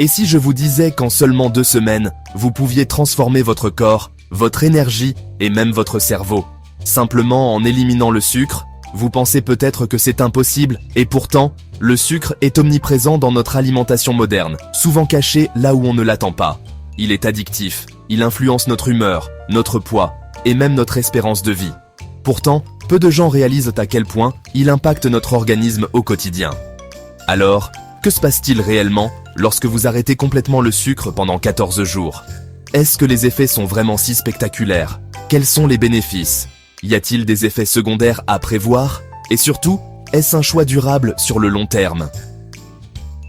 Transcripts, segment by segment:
Et si je vous disais qu'en seulement 2 semaines, vous pouviez transformer votre corps, votre énergie et même votre cerveau, simplement en éliminant le sucre? Vous pensez peut-être que c'est impossible, et pourtant, le sucre est omniprésent dans notre alimentation moderne, souvent caché là où on ne l'attend pas. Il est addictif, il influence notre humeur, notre poids, et même notre espérance de vie. Pourtant, peu de gens réalisent à quel point il impacte notre organisme au quotidien. Alors, que se passe-t-il réellement lorsque vous arrêtez complètement le sucre pendant 14 jours? Est-ce que les effets sont vraiment si spectaculaires? Quels sont les bénéfices? Y a-t-il des effets secondaires à prévoir? Et surtout, est-ce un choix durable sur le long terme?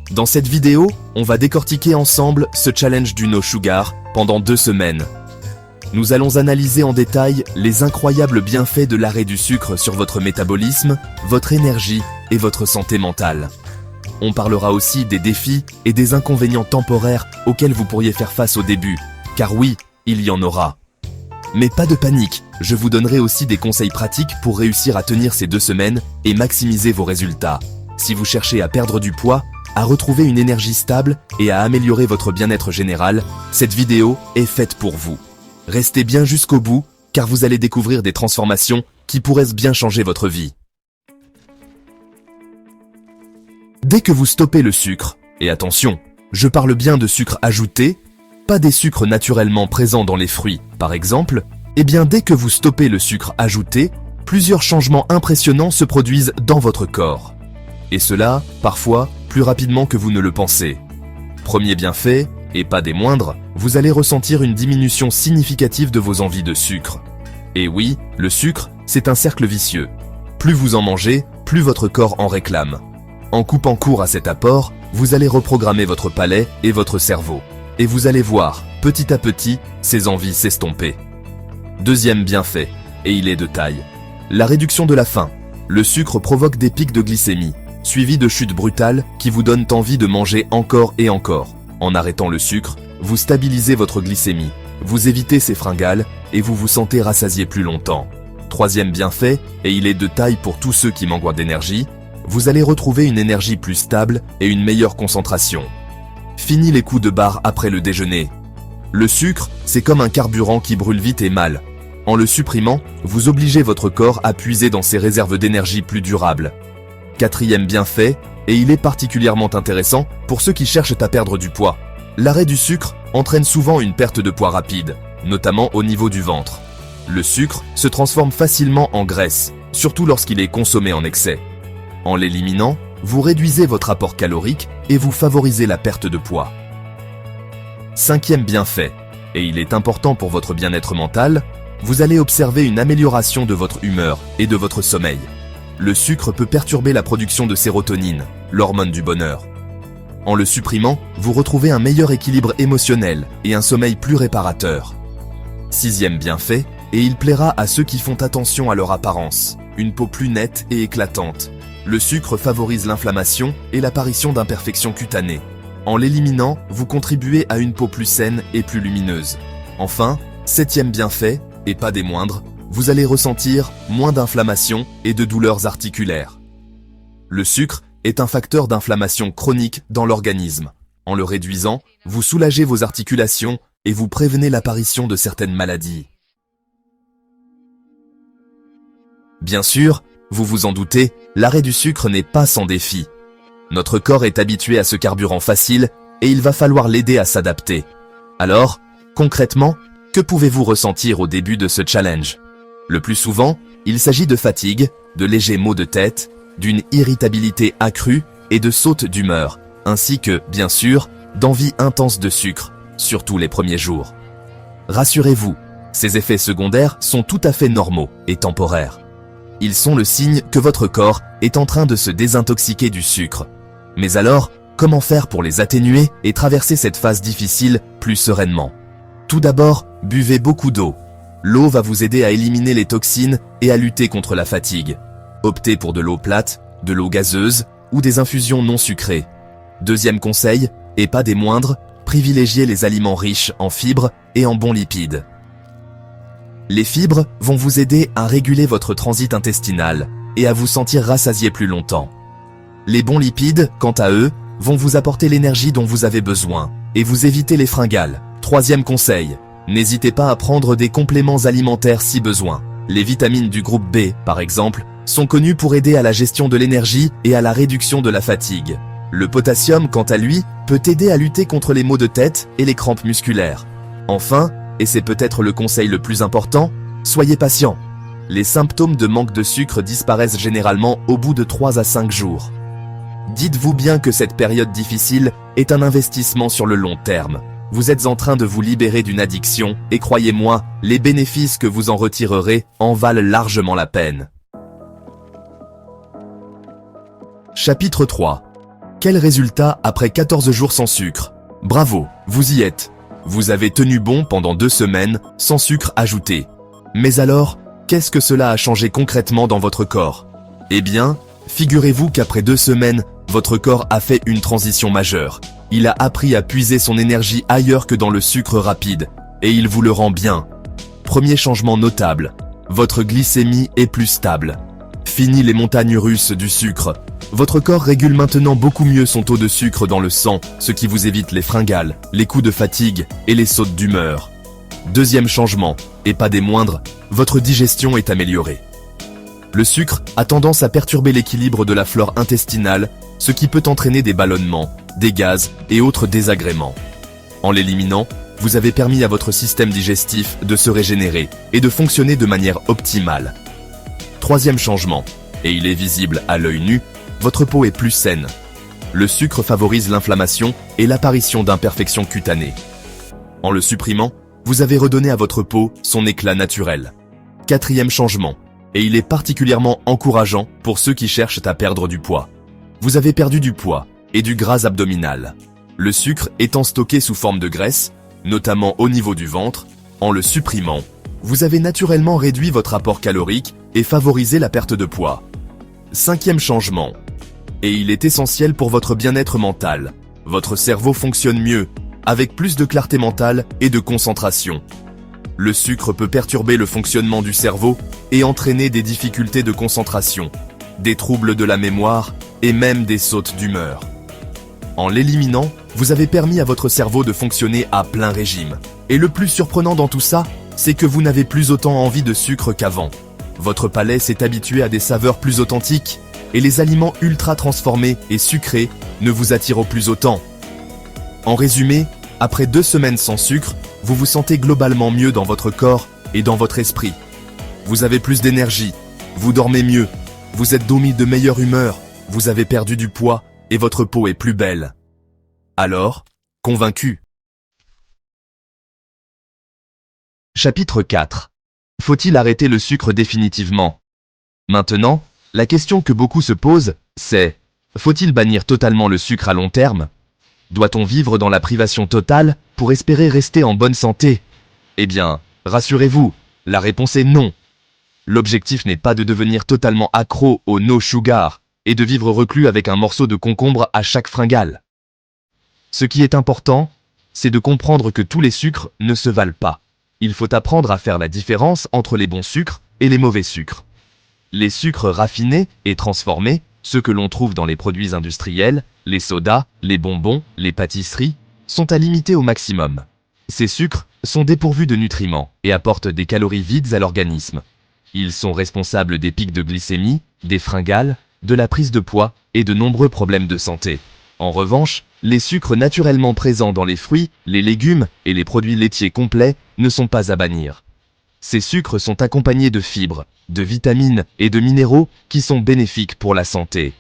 Dans cette vidéo, on va décortiquer ensemble ce challenge du No Sugar pendant 2 semaines. Nous allons analyser en détail les incroyables bienfaits de l'arrêt du sucre sur votre métabolisme, votre énergie et votre santé mentale. On parlera aussi des défis et des inconvénients temporaires auxquels vous pourriez faire face au début, car oui, il y en aura. Mais pas de panique, je vous donnerai aussi des conseils pratiques pour réussir à tenir ces 2 semaines et maximiser vos résultats. Si vous cherchez à perdre du poids, à retrouver une énergie stable et à améliorer votre bien-être général, cette vidéo est faite pour vous. Restez bien jusqu'au bout, car vous allez découvrir des transformations qui pourraient bien changer votre vie. Dès que vous stoppez le sucre, et attention, je parle bien de sucre ajouté, pas des sucres naturellement présents dans les fruits, par exemple, eh bien dès que vous stoppez le sucre ajouté, plusieurs changements impressionnants se produisent dans votre corps. Et cela, parfois, plus rapidement que vous ne le pensez. Premier bienfait, et pas des moindres, vous allez ressentir une diminution significative de vos envies de sucre. Et oui, le sucre, c'est un cercle vicieux. Plus vous en mangez, plus votre corps en réclame. En coupant court à cet apport, vous allez reprogrammer votre palais et votre cerveau. Et vous allez voir, petit à petit, ces envies s'estomper. Deuxième bienfait, et il est de taille. La réduction de la faim. Le sucre provoque des pics de glycémie, suivis de chutes brutales qui vous donnent envie de manger encore et encore. En arrêtant le sucre, vous stabilisez votre glycémie, vous évitez ces fringales et vous vous sentez rassasié plus longtemps. Troisième bienfait, et il est de taille pour tous ceux qui manquent d'énergie, vous allez retrouver une énergie plus stable et une meilleure concentration. Fini les coups de barre après le déjeuner. Le sucre, c'est comme un carburant qui brûle vite et mal. En le supprimant, vous obligez votre corps à puiser dans ses réserves d'énergie plus durables. Quatrième bienfait, et il est particulièrement intéressant pour ceux qui cherchent à perdre du poids. L'arrêt du sucre entraîne souvent une perte de poids rapide, notamment au niveau du ventre. Le sucre se transforme facilement en graisse, surtout lorsqu'il est consommé en excès. En l'éliminant, vous réduisez votre apport calorique et vous favorisez la perte de poids. Cinquième bienfait, et il est important pour votre bien-être mental, vous allez observer une amélioration de votre humeur et de votre sommeil. Le sucre peut perturber la production de sérotonine, l'hormone du bonheur. En le supprimant, vous retrouvez un meilleur équilibre émotionnel et un sommeil plus réparateur. Sixième bienfait, et il plaira à ceux qui font attention à leur apparence, une peau plus nette et éclatante. Le sucre favorise l'inflammation et l'apparition d'imperfections cutanées. En l'éliminant, vous contribuez à une peau plus saine et plus lumineuse. Enfin, septième bienfait, et pas des moindres, vous allez ressentir moins d'inflammation et de douleurs articulaires. Le sucre est un facteur d'inflammation chronique dans l'organisme. En le réduisant, vous soulagez vos articulations et vous prévenez l'apparition de certaines maladies. Bien sûr, vous vous en doutez, l'arrêt du sucre n'est pas sans défi. Notre corps est habitué à ce carburant facile et il va falloir l'aider à s'adapter. Alors, concrètement, que pouvez-vous ressentir au début de ce challenge? Le plus souvent, il s'agit de fatigue, de légers maux de tête, d'une irritabilité accrue et de sautes d'humeur, ainsi que, bien sûr, d'envie intense de sucre, surtout les premiers jours. Rassurez-vous, ces effets secondaires sont tout à fait normaux et temporaires. Ils sont le signe que votre corps est en train de se désintoxiquer du sucre. Mais alors, comment faire pour les atténuer et traverser cette phase difficile plus sereinement? Tout d'abord, buvez beaucoup d'eau. L'eau va vous aider à éliminer les toxines et à lutter contre la fatigue. Optez pour de l'eau plate, de l'eau gazeuse ou des infusions non sucrées. Deuxième conseil, et pas des moindres, privilégiez les aliments riches en fibres et en bons lipides. Les fibres vont vous aider à réguler votre transit intestinal et à vous sentir rassasié plus longtemps. Les bons lipides, quant à eux, vont vous apporter l'énergie dont vous avez besoin et vous éviter les fringales. Troisième conseil, n'hésitez pas à prendre des compléments alimentaires si besoin. Les vitamines du groupe B, par exemple, sont connues pour aider à la gestion de l'énergie et à la réduction de la fatigue. Le potassium, quant à lui, peut aider à lutter contre les maux de tête et les crampes musculaires. Enfin, et c'est peut-être le conseil le plus important, soyez patient. Les symptômes de manque de sucre disparaissent généralement au bout de 3 à 5 jours. Dites-vous bien que cette période difficile est un investissement sur le long terme. Vous êtes en train de vous libérer d'une addiction et croyez-moi, les bénéfices que vous en retirerez en valent largement la peine. Chapitre 3. Quel résultat après 14 jours sans sucre? Bravo, vous y êtes. Vous avez tenu bon pendant 2 semaines sans sucre ajouté. Mais alors, qu'est-ce que cela a changé concrètement dans votre corps? Eh bien, figurez-vous qu'après 2 semaines, votre corps a fait une transition majeure. Il a appris à puiser son énergie ailleurs que dans le sucre rapide, et il vous le rend bien. Premier changement notable, votre glycémie est plus stable. Fini les montagnes russes du sucre. Votre corps régule maintenant beaucoup mieux son taux de sucre dans le sang, ce qui vous évite les fringales, les coups de fatigue et les sautes d'humeur. Deuxième changement, et pas des moindres, votre digestion est améliorée. Le sucre a tendance à perturber l'équilibre de la flore intestinale, ce qui peut entraîner des ballonnements, des gaz et autres désagréments. En l'éliminant, vous avez permis à votre système digestif de se régénérer et de fonctionner de manière optimale. Troisième changement, et il est visible à l'œil nu, votre peau est plus saine. Le sucre favorise l'inflammation et l'apparition d'imperfections cutanées. En le supprimant, vous avez redonné à votre peau son éclat naturel. Quatrième changement, et il est particulièrement encourageant pour ceux qui cherchent à perdre du poids. Vous avez perdu du poids et du gras abdominal. Le sucre étant stocké sous forme de graisse, notamment au niveau du ventre, en le supprimant, vous avez naturellement réduit votre apport calorique et favorisé la perte de poids. Cinquième changement, et il est essentiel pour votre bien-être mental. Votre cerveau fonctionne mieux, avec plus de clarté mentale et de concentration. Le sucre peut perturber le fonctionnement du cerveau et entraîner des difficultés de concentration, des troubles de la mémoire et même des sautes d'humeur. En l'éliminant, vous avez permis à votre cerveau de fonctionner à plein régime. Et le plus surprenant dans tout ça, c'est que vous n'avez plus autant envie de sucre qu'avant. Votre palais s'est habitué à des saveurs plus authentiques, et les aliments ultra transformés et sucrés ne vous attirent plus autant. En résumé, après 2 semaines sans sucre, vous vous sentez globalement mieux dans votre corps et dans votre esprit. Vous avez plus d'énergie, vous dormez mieux, vous êtes domis de meilleure humeur, vous avez perdu du poids et votre peau est plus belle. Alors, convaincu? Chapitre 4. Faut-il arrêter le sucre définitivement? Maintenant, la question que beaucoup se posent, c'est: faut-il bannir totalement le sucre à long terme? Doit-on vivre dans la privation totale pour espérer rester en bonne santé? Eh bien, rassurez-vous, la réponse est non. L'objectif n'est pas de devenir totalement accro au no sugar et de vivre reclus avec un morceau de concombre à chaque fringale. Ce qui est important, c'est de comprendre que tous les sucres ne se valent pas. Il faut apprendre à faire la différence entre les bons sucres et les mauvais sucres. Les sucres raffinés et transformés, ceux que l'on trouve dans les produits industriels, les sodas, les bonbons, les pâtisseries, sont à limiter au maximum. Ces sucres sont dépourvus de nutriments et apportent des calories vides à l'organisme. Ils sont responsables des pics de glycémie, des fringales, de la prise de poids et de nombreux problèmes de santé. En revanche, les sucres naturellement présents dans les fruits, les légumes et les produits laitiers complets ne sont pas à bannir. Ces sucres sont accompagnés de fibres, de vitamines et de minéraux qui sont bénéfiques pour la santé.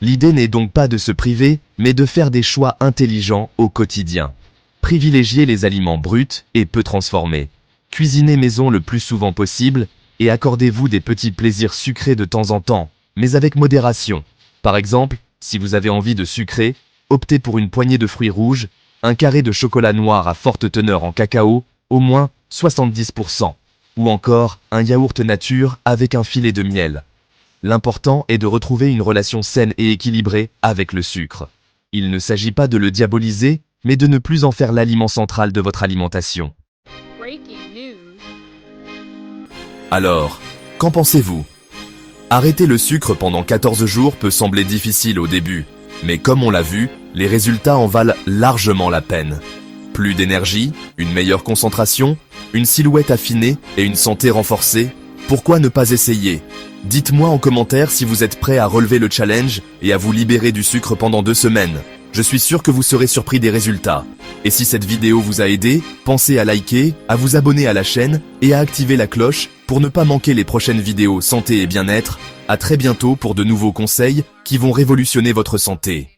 L'idée n'est donc pas de se priver, mais de faire des choix intelligents au quotidien. Privilégiez les aliments bruts et peu transformés. Cuisinez maison le plus souvent possible et accordez-vous des petits plaisirs sucrés de temps en temps, mais avec modération. Par exemple, si vous avez envie de sucrer, optez pour une poignée de fruits rouges, un carré de chocolat noir à forte teneur en cacao, au moins 70%, ou encore un yaourt nature avec un filet de miel. L'important est de retrouver une relation saine et équilibrée avec le sucre. Il ne s'agit pas de le diaboliser, mais de ne plus en faire l'aliment central de votre alimentation. Alors, qu'en pensez-vous? Arrêter le sucre pendant 14 jours peut sembler difficile au début, Mais comme on l'a vu, les résultats en valent largement la peine. Plus d'énergie, une meilleure concentration, une silhouette affinée et une santé renforcée, pourquoi ne pas essayer? Dites-moi en commentaire si vous êtes prêt à relever le challenge et à vous libérer du sucre pendant 2 semaines. Je suis sûr que vous serez surpris des résultats. Et si cette vidéo vous a aidé, pensez à liker, à vous abonner à la chaîne et à activer la cloche pour ne pas manquer les prochaines vidéos santé et bien-être. À très bientôt pour de nouveaux conseils qui vont révolutionner votre santé.